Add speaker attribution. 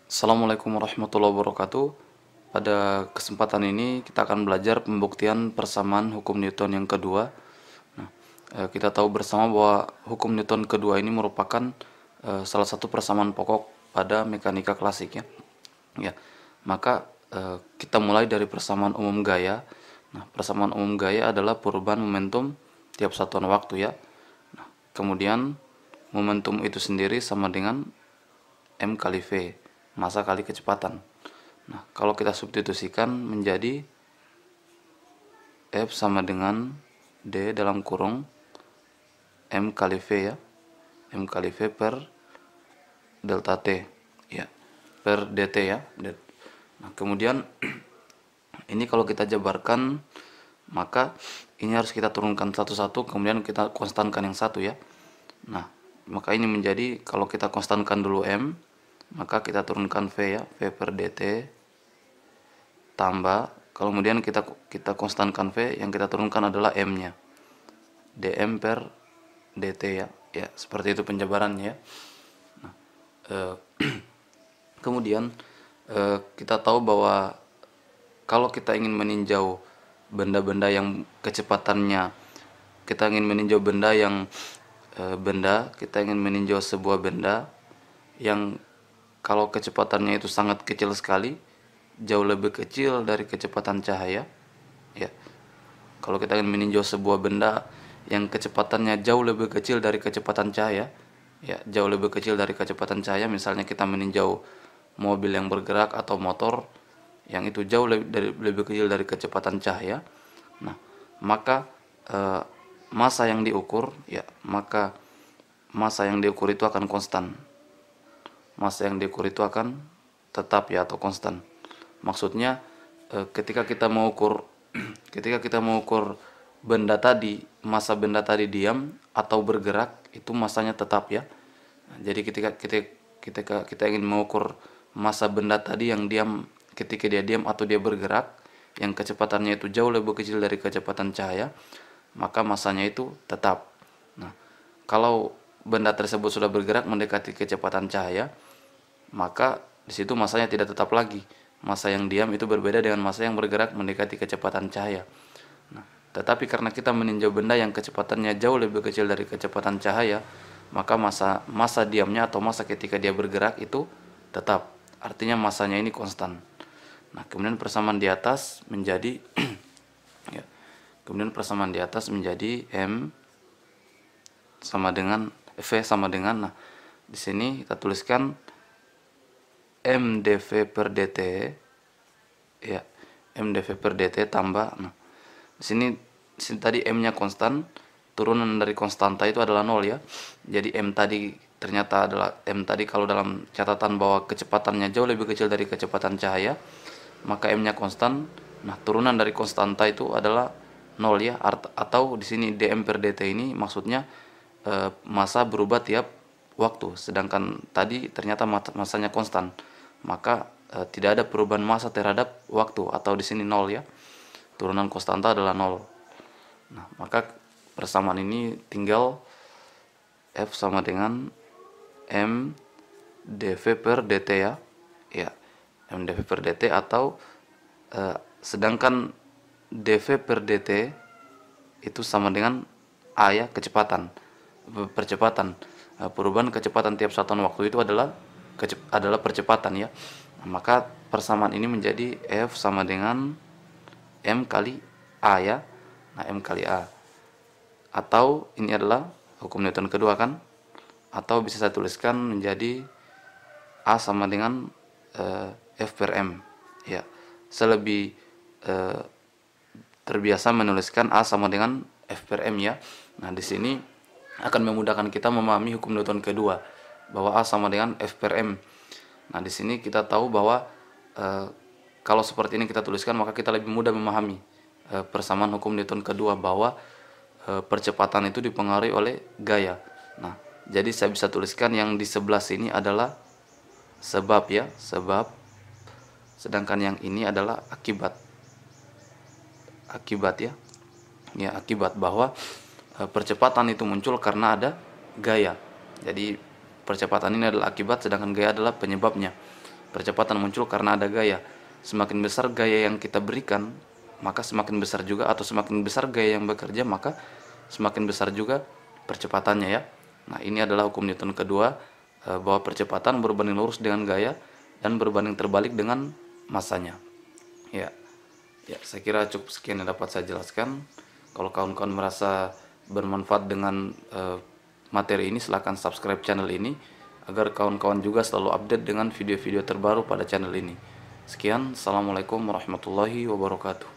Speaker 1: Assalamualaikum warahmatullahi wabarakatuh. Pada kesempatan ini kita akan belajar pembuktian persamaan hukum Newton yang kedua. Nah, kita tahu bersama bahwa hukum Newton kedua ini merupakan salah satu persamaan pokok pada mekanika klasik ya. Ya, maka kita mulai dari persamaan umum gaya. Nah, persamaan umum gaya adalah perubahan momentum tiap satuan waktu ya. Nah, kemudian momentum itu sendiri sama dengan M kali V, massa kali kecepatan. Nah, kalau kita substitusikan menjadi F sama dengan D dalam kurung M kali V ya. M kali V per delta T ya. Per dt ya. Nah, kemudian ini kalau kita jabarkan maka ini harus kita turunkan satu-satu, kemudian kita konstankan yang satu ya. Nah, maka ini menjadi kalau kita konstankan dulu M, maka kita turunkan V ya, V per dt tambah, kemudian kita konstankan V, yang kita turunkan adalah M nya, dm per dt ya. Ya, seperti itu penjabarannya ya. Nah, kemudian kita tahu bahwa kalau kita ingin meninjau benda-benda yang kecepatannya, kita ingin meninjau benda yang kita ingin meninjau sebuah benda yang kalau kecepatannya itu sangat kecil sekali, jauh lebih kecil dari kecepatan cahaya ya. Kalau kita ingin meninjau sebuah benda yang kecepatannya jauh lebih kecil dari kecepatan cahaya ya, jauh lebih kecil dari kecepatan cahaya, misalnya kita meninjau mobil yang bergerak atau motor yang itu jauh lebih kecil dari kecepatan cahaya. Nah, maka massa yang diukur ya, maka massa yang diukur itu akan konstan. Massa yang diukur itu akan tetap ya, atau konstan. Maksudnya ketika kita mau ukur ketika kita mau ukur benda tadi, massa benda tadi diam atau bergerak, itu massanya tetap ya. Nah, jadi ketika kita ingin mengukur massa benda tadi yang diam, ketika dia diam atau dia bergerak, yang kecepatannya itu jauh lebih kecil dari kecepatan cahaya, maka massanya itu tetap. Nah, kalau benda tersebut sudah bergerak mendekati kecepatan cahaya, maka di situ massanya tidak tetap lagi. Massa yang diam itu berbeda dengan massa yang bergerak mendekati kecepatan cahaya. Nah, tetapi karena kita meninjau benda yang kecepatannya jauh lebih kecil dari kecepatan cahaya, maka massa diamnya atau massa ketika dia bergerak itu tetap. Artinya massanya ini konstan. Nah, kemudian persamaan di atas menjadi ya, kemudian persamaan di atas menjadi M sama dengan V sama dengan, nah di sini kita tuliskan M dV per dt ya, M dV per dt tambah, nah di sini tadi M nya konstan, turunan dari konstanta itu adalah 0 ya. Jadi M tadi ternyata adalah M tadi, kalau dalam catatan bahwa kecepatannya jauh lebih kecil dari kecepatan cahaya, maka M nya konstan. Nah, turunan dari konstanta itu adalah 0 ya, atau di sini dm per dt ini maksudnya massa berubah tiap waktu, sedangkan tadi ternyata massanya konstan, maka tidak ada perubahan massa terhadap waktu, atau di sini 0 ya. Turunan konstanta adalah 0. Nah, maka persamaan ini tinggal F sama dengan M dV per dt ya. Ya, M dV per dt, atau sedangkan dV per dt itu sama dengan A ya, percepatan. Perubahan kecepatan tiap satuan waktu itu adalah percepatan ya. Nah, maka persamaan ini menjadi F sama dengan M kali A ya. Nah, M kali A. Atau ini adalah hukum Newton kedua kan? Atau bisa saya tuliskan menjadi A sama dengan F per M ya. Saya lebih terbiasa menuliskan A sama dengan F per M ya. Nah, di sini akan memudahkan kita memahami hukum Newton kedua, bahwa A sama dengan F per M. Nah, di sini kita tahu bahwa kalau seperti ini kita tuliskan, maka kita lebih mudah memahami persamaan hukum Newton kedua, bahwa percepatan itu dipengaruhi oleh gaya. Nah, jadi saya bisa tuliskan yang di sebelah sini adalah sebab ya, sebab, sedangkan yang ini adalah akibat ya. Ya, akibat, bahwa percepatan itu muncul karena ada gaya. Jadi percepatan ini adalah akibat, sedangkan gaya adalah penyebabnya. Percepatan muncul karena ada gaya. Semakin besar gaya yang kita berikan, maka semakin besar juga, atau semakin besar gaya yang bekerja, maka semakin besar juga percepatannya ya. Nah, ini adalah hukum Newton kedua, bahwa percepatan berbanding lurus dengan gaya dan berbanding terbalik dengan masanya. Ya. Ya, saya kira cukup sekian yang dapat saya jelaskan. Kalau kawan-kawan merasa bermanfaat dengan materi ini, silahkan subscribe channel ini agar kawan-kawan juga selalu update dengan video-video terbaru pada channel ini. Sekian, assalamualaikum warahmatullahi wabarakatuh.